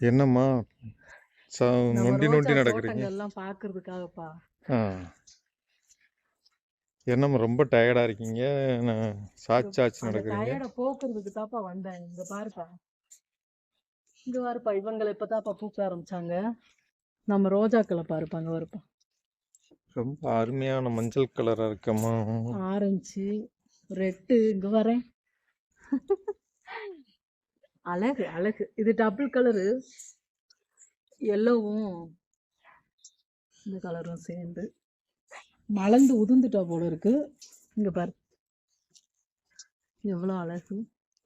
என்னம்மா ச நம்ம நொண்டி ரோஜா நொண்டி நடக்குறீங்க? தோட்டங்கள்லாம் பார்க்கறதுக்காகப்பா. ஆ. என்னம்மா ரொம்ப டயர்டா இருக்கீங்க? நான் இங்க சாச்சு சாச்சு அந்த நடக்குறீங்க? டயர்ட போக்குறதுக்கு தான்ப்பா வந்தேன். இங்க பாருப்பா. இங்க பாருப்பா, இவங்கள இப்பதான்ப்பா பூக்க ஆரம்பிச்சாங்க. நம்ம ரோஜாக்கள பாருப்பா, அங்க பாருப்பா. ரொம்ப அருமையான மஞ்சள் கலரா இருக்கம்மா. ஆரஞ்சு, ரெட்டு, இங்க வரேன். அழகு, அழகு. இது டபுள் கலரு. எல்லோவும் இந்த கலரும் சேர்ந்து மலர்ந்து உதிர்ந்துட்டா போல இருக்கு. இங்க பாரு, எவ்வளவு அழகு.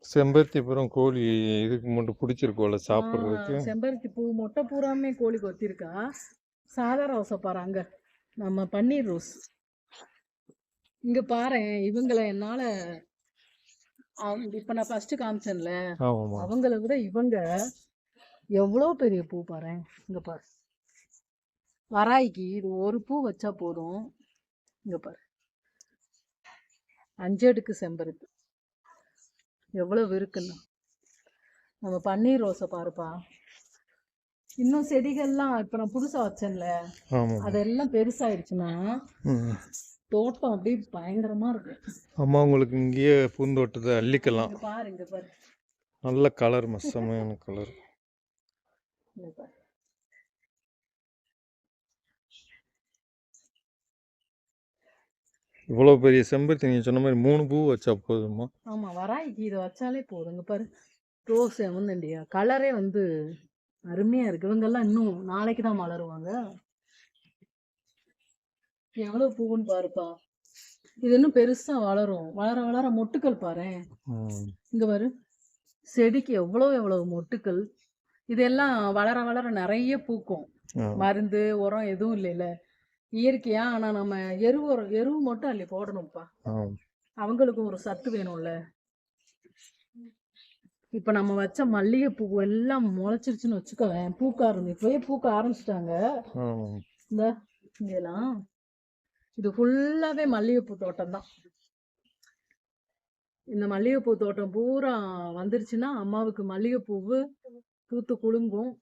செம்பருத்திபுரம் கோழி இதுக்கு மட்டும் பிடிச்சிருக்கோல சாப்பிட்றதுக்கு. செம்பருத்தி பூ மொட்டை பூராமே கோழி கொத்திருக்கா. சாதா ரோஸை பாரு அங்க, நம்ம பன்னீர் ரோஸ். இங்க பாரு, இவங்கள என்னால இப்ப நான் ஃபர்ஸ்ட் காமிச்சேன்ல, ஆமாம்மா. அவங்கள விட இவங்க எவ்வளோ பெரிய பூ பாரு. இங்க பாரு, வராய்க்கு இது ஒரு பூ வச்சா போதும். இங்க பாரு, 5 அடுக்கு செம்பருத்தி எவ்வளவு இருக்குன்னு. நம்ம பன்னீர் ரோஸை பாருப்பா. இன்னும் செடிகள்லாம் இப்ப நான் புதுசா வச்சேன்ல, ஆமாம்மா. அதெல்லாம் பெருசாயிடுச்சுன்னா ம். தோட்டம் அப்படியே பயங்கரமா இருக்கும். அம்மா உங்களுக்கு இங்கேயே பூந்தோட்டத்தை அள்ளிக்கலாம். இங்க பாரு, இங்க பாரு, நல்ல கலர், மசமான கலர். இங்க பாரு. இவ்வளோ பெரிய செம்பருத்தி நீங்கள் சொன்ன மாதிரி 3 பூ வச்சா போதுமா? ஆமா, வராய்க்கு இதை வச்சாலே போதும். இங்க பாரு, ரோஸ் எவந்தண்டியா கலரே வந்து அருமையா இருக்கு. இவங்கெல்லாம் இன்னும் நாளைக்கு தான் மலருவாங்க. எவ்வளவு பூவுன்னு பாருப்பா. இது இன்னும் பெருசா வளரும். வளர வளர மொட்டுக்கள் பாரு. இங்க பாரு, செடிக்கு எவ்வளவு மொட்டுக்கள். இதெல்லாம் வளர வளர நிறைய பூக்கும். மருந்து உரம் எதுவும் இல்லைல்ல, இயற்கையா. ஆனா நம்ம எருவு மட்டும் அள்ளி போடணும்ப்பா. அவங்களுக்கும் ஒரு சத்து வேணும்ல. இப்ப நம்ம வச்ச மல்லிகை பூ எல்லாம் முளைச்சிருச்சுன்னு வச்சுக்கோவேன், இப்பவே பூக்க ஆரம்பிச்சிட்டாங்க. இந்த இங்கெல்லாம் இது ஃபுல்லாவே மல்லிகைப்பூ தோட்டம் தான். இந்த மல்லிகைப்பூ தோட்டம் பூரா வந்துருச்சுன்னா அம்மாவுக்கு மல்லிகைப்பூவு பூத்து குலுங்கும்.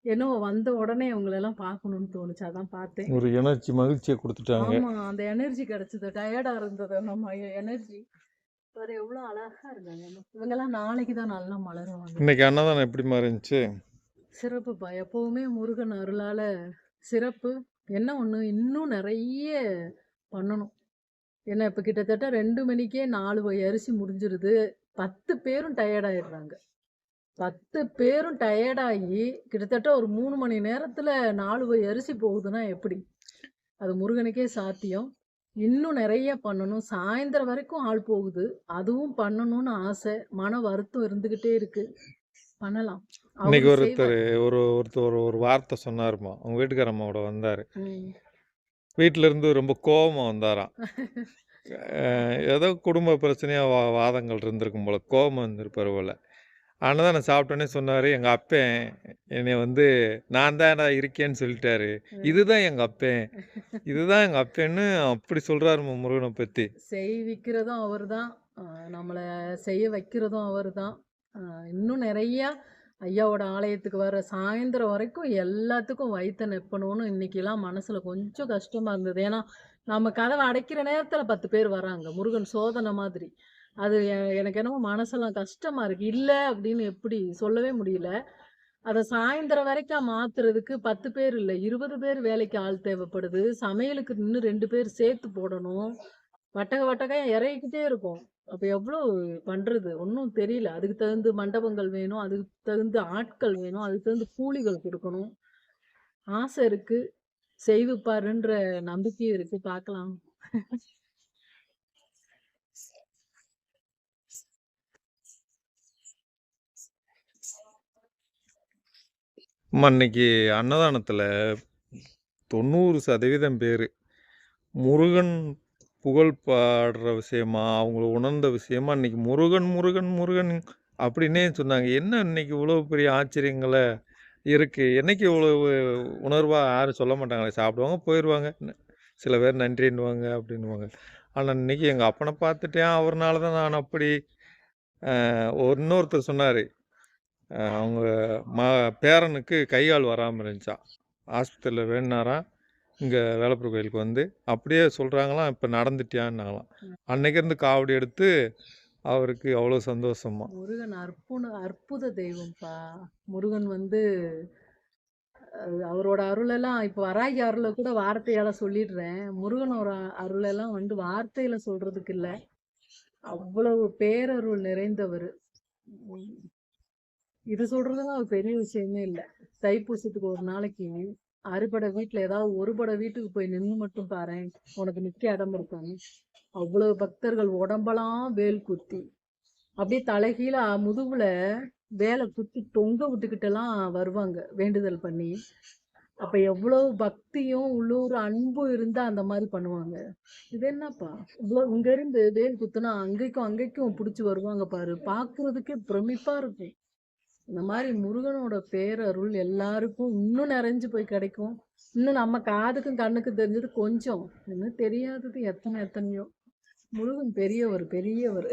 ஏன்னோ வந்த உடனே அவங்களெல்லாம் பார்க்கணும்னு தோணுச்சு, அதான் பார்த்தேன். ஒரு எனர்ஜி, மகிழ்ச்சியை கொடுத்துட்டாங்க. ஆமா, அந்த எனர்ஜி கிடைச்சது. டயர்டா இருந்தது நம்ம எனர்ஜி. வேற எவ்வளவு அழகா இருக்காங்க. இவங்கெல்லாம் நாளைக்கு தான் நல்லா மலருவாங்க. இன்னைக்கு அன்னதானம் எப்படிமா இருந்துச்சு? சிறப்புப்பா. எப்பவுமே முருகன் அருளால சிறப்பு. என்ன ஒண்ணு, இன்னும் நிறைய பண்ணணும். ஏன்னா இப்ப கிட்டத்தட்ட 2 மணிக்கே 4 வகை அரிசி முடிஞ்சிருது. 10 பேரும் டயர்ட் ஆயிடுறாங்க. 10 பேரும் டயர்டாகி கிட்டத்தட்ட ஒரு 3 மணி நேரத்துல 4 வகை அரிசி போகுதுன்னா எப்படி? அது முருகனுக்கே சாத்தியம். இன்னும் நிறைய பண்ணணும். சாயந்தரம் வரைக்கும் ஆள் போகுது. அதுவும் பண்ணணும்னு ஆசை. மன வருத்தம் இருந்துகிட்டே இருக்கு. பண்ணலாம். இன்னைக்கு அவரு செய்வார். ஒருத்தர் ஒரு வார்த்தை சொன்னாருமா. அவங்க வீட்டுக்காரம்மாவோட வந்தாரு. ம். வீட்டில இருந்து ரொம்ப கோவமா வந்தாராம். ஏதோ குடும்ப பிரச்சனையா வாதங்கள் இருந்திருக்கும் போல, கோவமா இருந்திருப்பாரு போல. அன்னதானம் சாப்பிட்டோன்னே சொன்னாரு, எங்க அப்பன் என்னைய வந்து நான் தான்டா இருக்கேன்னு சொல்லிட்டாரு. இதுதான் எங்க அப்பன், இதுதான் எங்க அப்பன்னு அப்படி சொல்றாருமா முருகனை பத்தி. செய்விக்கிறதும் அவர்தான். நம்மள செய்ய வைக்கிறதும் அவர்தான். இன்னும் நிறைய ஐயாவோட ஆலயத்துக்கு வர சாயந்தரம் வரைக்கும் எல்லாத்துக்கும் வயித்த நெப்பணும்னு இன்னைக்கெல்லாம் மனசுல கொஞ்சம் கஷ்டமா இருந்தது. ஏன்னா நம்ம கதவை அடைக்கிற நேரத்துல 10 பேர் வராங்க. முருகன் சோதனை மாதிரி. அது எனக்கு என்னமோ மனசெல்லாம் கஷ்டமா இருக்கு. இல்ல அப்படின்னு எப்படி சொல்லவே முடியல. அத சாயந்தரம் வரைக்கும் மாத்துறதுக்கு 10 பேர் இல்ல, 20 பேர் வேலைக்கு ஆள் தேவைப்படுது. சமையலுக்கு இன்னும் 2 பேர் சேர்த்து போடணும். வட்டக இறங்கிக்கிட்டே இருக்கும். அப்ப எவ்வளோ பண்றது? ஒண்ணும் தெரியல. அதுக்கு தகுந்த மண்டபங்கள் வேணும். அதுக்கு தகுந்த ஆட்கள் வேணும். அதுக்கு தகுந்த கூலிகள் குடுக்கணும். ஆசை இருக்கு. செய்விப்பாருன்ற நம்பிக்கையும் இருக்கு. பார்க்கலாம். இன்னைக்கு அன்னதானத்தில் 90% பேர் முருகன் புகழ் பாடுற விஷயமா, அவங்கள உணர்ந்த விஷயமா இன்னைக்கு முருகன் முருகன் முருகன் அப்படின்னே சொன்னாங்க. என்ன இன்னைக்கு இவ்வளோ பெரிய ஆச்சரியங்களை இருக்குது. என்னைக்கு இவ்வளோ உணர்வாக யாரும் சொல்ல மாட்டாங்களே. சாப்பிடுவாங்க, போயிடுவாங்க. சில பேர் நன்றின்னுவாங்க அப்படின்வாங்க. ஆனால் இன்னைக்கு எங்கள் அப்பனை பார்த்துட்டேன், அவர்னால தான் நான் அப்படி. இன்னொருத்தர் சொன்னார், அவங்க ம பேரனுக்கு கை கால் வராம இருந்துச்சாம். ஆஸ்பத்திரியில வேண்டுனாராம். இங்க வேலப்பர் கோயிலுக்கு வந்து. அப்படியே சொல்றாங்களாம், இப்ப நடந்துட்டியான்னாங்களாம். அன்னைக்கு இருந்து காவடி எடுத்து அவருக்கு அவ்வளோ சந்தோஷமாம். முருகன் அற்புத தெய்வம்ப்பா. முருகன் வந்து அவரோட அருளெல்லாம் இப்ப வராகி அருள கூட வார்த்தையால சொல்லிடுறேன். முருகனோட அருளெல்லாம் வந்து வார்த்தையில சொல்றதுக்கு இல்ல. அவ்வளவு பேரருள் நிறைந்தவரு. ம். இது சொல்றதுலாம் ஒரு பெரிய விஷயமே இல்ல. தைப்பூசத்துக்கு ஒரு நாளைக்கு அறுபடை வீட்ல ஏதாவது ஒரு படை வீட்டுக்கு போய் நின்னு மட்டும் பாரேன். உனக்கு நிக்க இடம் இருக்கான்னு. அவ்வளவு பக்தர்கள் உடம்பெல்லாம் வேல் குத்தி, அப்படியே தலைகீழா முதுகுல வேல குத்தி தொங்க விட்டுக்கிட்டெல்லாம் வருவாங்க வேண்டுதல் பண்ணி. அப்ப எவ்வளவு பக்தியும் உள்ளூர் அன்பும் இருந்தா அந்த மாதிரி பண்ணுவாங்க. இது என்னப்பா இவ்வளோ இங்க இருந்து வேல் குத்துனா அங்கேக்கும் அங்கேக்கும் பிடிச்சி வருவாங்க பாரு, பார்க்கிறதுக்கே பிரமிப்பா இருக்கும். இந்த மாதிரி முருகனோட பேரருள் எல்லாருக்கும் இன்னும் நிறைஞ்சு போய் கிடைக்கும். இன்னும் நம்ம காதுக்கும் கண்ணுக்கும் தெரிஞ்சது கொஞ்சம், இன்னும் தெரியாதது எத்தனையோ. முருகன் பெரியவர் பெரியவர்.